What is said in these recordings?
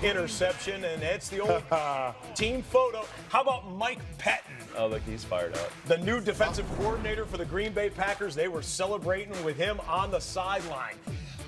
interception, and it's the old team photo. How about Mike Pettin? Oh, look, he's fired up. The new defensive coordinator for the Green Bay Packers. They were celebrating with him on the sideline.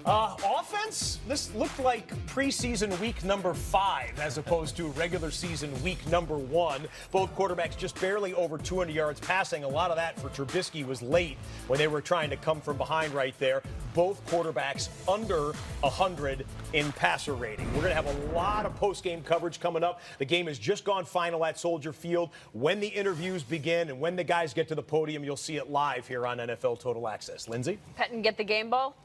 Offense, this looked like preseason week number 5 as opposed to regular season week number 1. Both quarterbacks just barely over 200 yards passing. A lot of that for Trubisky was late when they were trying to come from behind right there. Both quarterbacks under 100 in passer rating. We're going to have a lot of post-game coverage coming up. The game has just gone final at Soldier Field. When the interviews begin and when the guys get to the podium, you'll see it live here on NFL Total Access. Lindsay? Pettin get the game ball?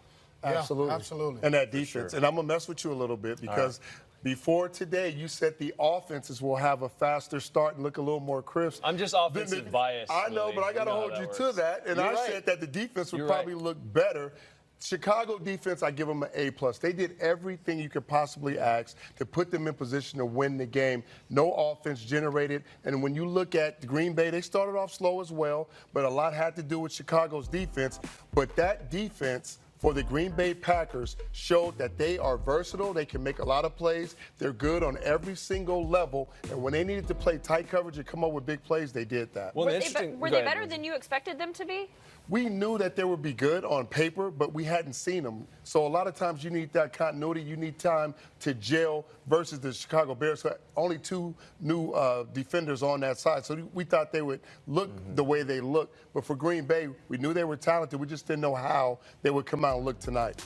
Absolutely. Yeah, absolutely. And that defense. Sure. And I'm going to mess with you a little bit because before today, you said the offenses will have a faster start and look a little more crisp. I'm just offensive biased. I know, really. but I got to hold you to that. And I said that the defense would probably look better. Chicago defense, I give them an A+. They did everything you could possibly ask to put them in position to win the game. No offense generated. And when you look at Green Bay, they started off slow as well, but a lot had to do with Chicago's defense. But that defense for the Green Bay Packers showed that they are versatile. They can make a lot of plays. They're good on every single level. And when they needed to play tight coverage and come up with big plays, they did that. Well, were they better than you expected them to be? We knew that they would be good on paper, but we hadn't seen them. So a lot of times you need that continuity. You need time to gel versus the Chicago Bears. Only 2 new defenders on that side. So we thought they would look the way they look. But for Green Bay, we knew they were talented. We just didn't know how they would come out and look tonight.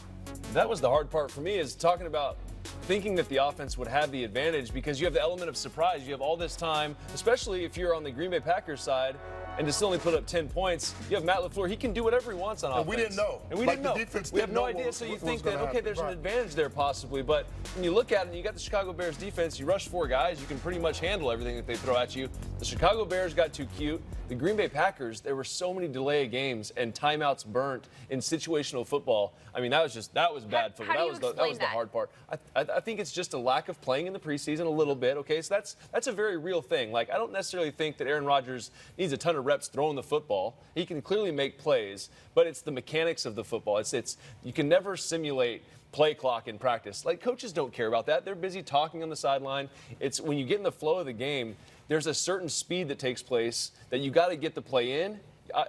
That was the hard part for me, is talking about thinking that the offense would have the advantage because you have the element of surprise. You have all this time, especially if you're on the Green Bay Packers side, and to still only put up 10 points. You have Matt LaFleur. He can do whatever he wants on offense. And we didn't know. And we didn't know. We have no idea, so you think that, okay, there's an advantage there possibly. But when you look at it and you got the Chicago Bears defense, you rush 4 guys, you can pretty much handle everything that they throw at you. The Chicago Bears got too cute. The Green Bay Packers, there were so many delay of games and timeouts burnt in situational football. I mean, that was bad football. That was the hard part. I think it's just a lack of playing in the preseason a little bit, okay? So that's a very real thing. Like, I don't necessarily think that Aaron Rodgers needs a ton of reps throwing the football. He can clearly make plays, but it's the mechanics of the football. It's you can never simulate play clock in practice. Like, coaches don't care about that. They're busy talking on the sideline. It's when you get in the flow of the game, there's a certain speed that takes place that you got to get the play in.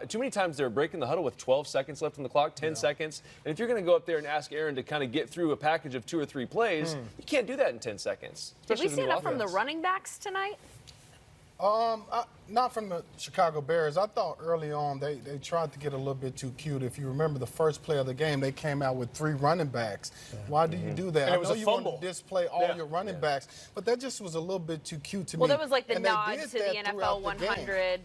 Too many times they're breaking the huddle with 12 seconds left on the clock, 10 seconds. And if you're going to go up there and ask Aaron to kind of get through a package of 2 or 3 plays, you can't do that in 10 seconds. Did we see enough from the running backs tonight? Not from the Chicago Bears. I thought early on they tried to get a little bit too cute. If you remember the first play of the game, they came out with 3 running backs. Why do you do that? And it was I know a you fumble. want to display all your running backs, but that just was a little bit too cute to me. Well, that was like the And nod they did to the that NFL throughout the 100.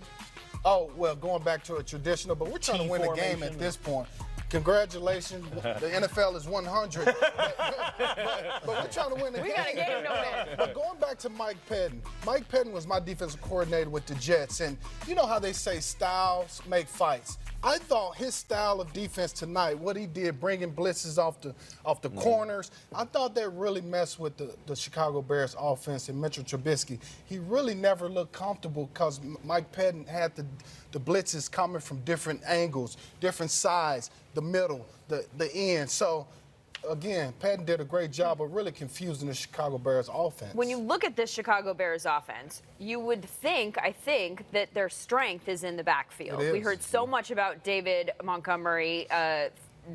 Oh, well, going back to a traditional, but we're trying to win the game at this point. Congratulations, the NFL is 100. but we're trying to win the game. We got a game to win. But going back to Mike Pettin. Mike Pettin was my defensive coordinator with the Jets. And you know how they say styles make fights. I thought his style of defense tonight, what he did, bringing blitzes off the corners, I thought that really messed with the Chicago Bears offense and Mitchell Trubisky. He really never looked comfortable because Mike Pettin had the blitzes coming from different angles, different sides, the middle, the end. So, again, Patton did a great job of really confusing the Chicago Bears offense. When you look at this Chicago Bears offense, you would think, I think, that their strength is in the backfield. We heard so much about David Montgomery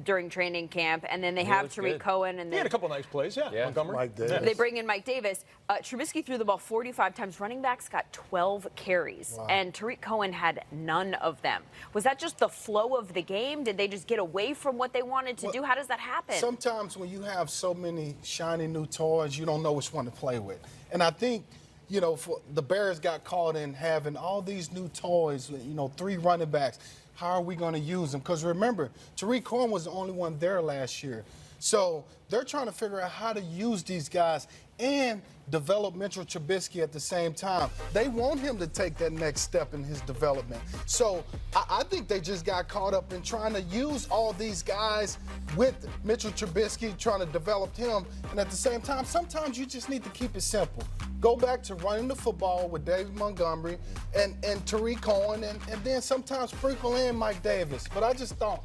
during training camp, and then they have Tariq Cohen. And he had a couple nice plays, Montgomery. Mike Davis. They bring in Mike Davis. Trubisky threw the ball 45 times. Running backs got 12 carries, and Tariq Cohen had none of them. Was that just the flow of the game? Did they just get away from what they wanted to do? How does that happen? Sometimes when you have so many shiny new toys, you don't know which one to play with. And I think, you know, for the Bears got caught in having all these new toys, you know, 3 running backs. How are we going to use them? Because remember, Tariq Cohen was the only one there last year. So they're trying to figure out how to use these guys and develop Mitchell Trubisky at the same time. They want him to take that next step in his development. So I think they just got caught up in trying to use all these guys with Mitchell Trubisky, trying to develop him. And at the same time, sometimes you just need to keep it simple. Go back to running the football with David Montgomery and Tariq Cohen, and then sometimes sprinkle in Mike Davis. But I just thought,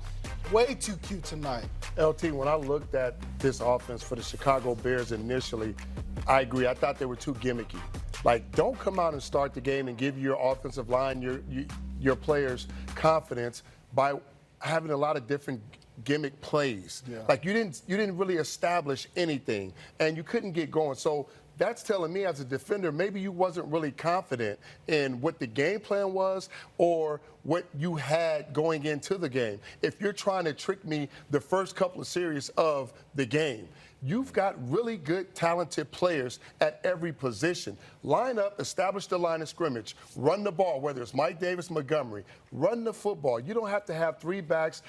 way too cute tonight. LT, when I looked at this offense for the Chicago Bears initially, I agree. I thought they were too gimmicky. Like, don't come out and start the game and give your offensive line, your players confidence by having a lot of different gimmick plays. Yeah. Like, you didn't really establish anything, and you couldn't get going. So that's telling me as a defender, maybe you wasn't really confident in what the game plan was or what you had going into the game. If you're trying to trick me the first couple of series of the game, you've got really good, talented players at every position. Line up, establish the line of scrimmage, run the ball, whether it's Mike Davis, Montgomery, run the football. You don't have to have three backs,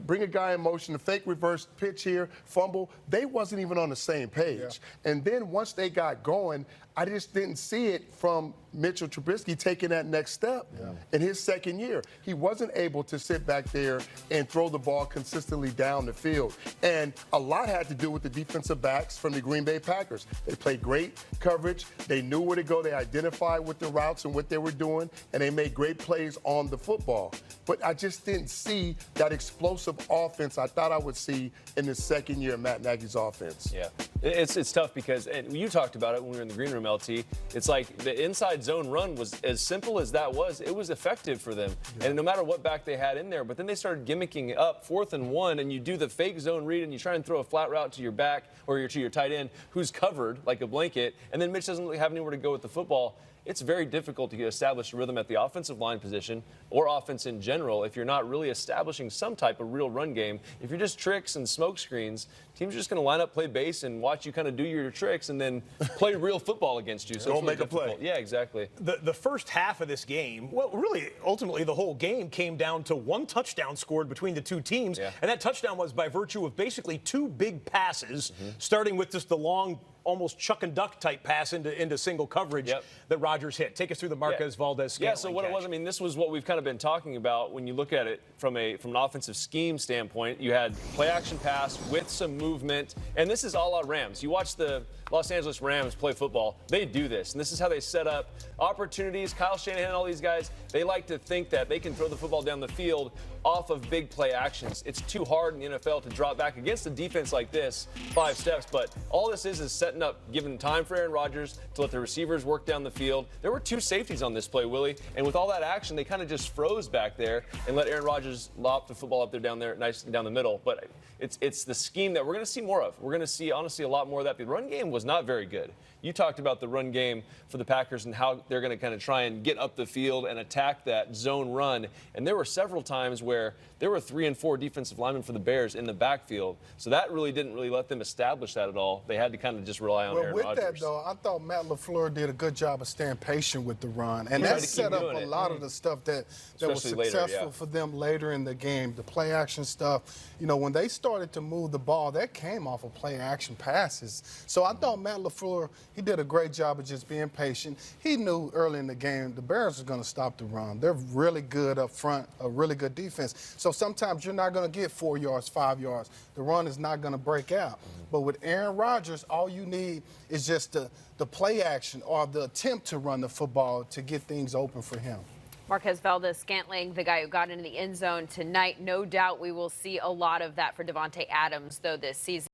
bring a guy in motion, a fake reverse pitch here, fumble. They wasn't even on the same page. Yeah. And then once they got going, I just didn't see it from Mitchell Trubisky taking that next step in his second year. He wasn't able to sit back there and throw the ball consistently down the field. And a lot had to do with the defensive backs from the Green Bay Packers. They played great coverage. They knew where to go. They identified with the routes and what they were doing, and they made great plays on the football. But I just didn't see that explosive offense I thought I would see in the second year of Matt Nagy's offense. Yeah, it's tough because, and you talked about it when we were in the green room, LT. It's like the inside zone run was as simple as that was. It was effective for them, and no matter what back they had in there. But then they started gimmicking up 4th and 1, and you do the fake zone read, and you try and throw a flat route to your back or to your tight end who's covered like a blanket, and then Mitch doesn't really have anywhere to go with the football. It's very difficult to establish a rhythm at the offensive line position or offense in general if you're not really establishing some type of real run game. If you're just tricks and smoke screens, teams are just going to line up, play base, and watch you kind of do your tricks and then play real football against you. So don't make a play. Yeah, exactly. The first half of this game, well, really, ultimately, the whole game came down to one touchdown scored between the two teams, and that touchdown was by virtue of basically two big passes, starting with just the long, almost chuck and duck type pass into single coverage that Rodgers hit. Take us through the Marquez Valdez Scantling so what catch. it was, I mean, this was what we've kind of been talking about when you look at it from an offensive scheme standpoint. You had play action pass with some movement, and this is a la Rams. You watch the Los Angeles Rams play football, they do this, and this is how they set up opportunities. Kyle Shanahan and all these guys, they like to think that they can throw the football down the field off of big play actions. It's too hard in the NFL to drop back against a defense like this 5 steps, but all this is setting up, giving time for Aaron Rodgers to let the receivers work down the field. There were 2 safeties on this play, Willie, and with all that action, they kind of just froze back there and let Aaron Rodgers lop the football up there down there, nice and down the middle. But it's the scheme that we're going to see more of. We're going to see, honestly, a lot more of that. The run game was not very good. You talked about the run game for the Packers and how they're going to kind of try and get up the field and attack that zone run. And there were several times where there were 3 and 4 defensive linemen for the Bears in the backfield. So that really didn't let them establish that at all. They had to kind of just rely on Aaron Rodgers. Well, with that, though, I thought Matt LaFleur did a good job of staying patient with the run. And that set up a lot of the stuff that was successful for them later in the game, the play action stuff. You know, when they started to move the ball, that came off of play action passes. So I thought Matt LaFleur, he did a great job of just being patient. He knew early in the game the Bears were going to stop the run. They're really good up front, a really good defense. So sometimes you're not going to get 4 yards, 5 yards. The run is not going to break out. But with Aaron Rodgers, all you need is just the play action or the attempt to run the football to get things open for him. Marquez Valdez Scantling, the guy who got into the end zone tonight. No doubt we will see a lot of that for Devontae Adams, though, this season.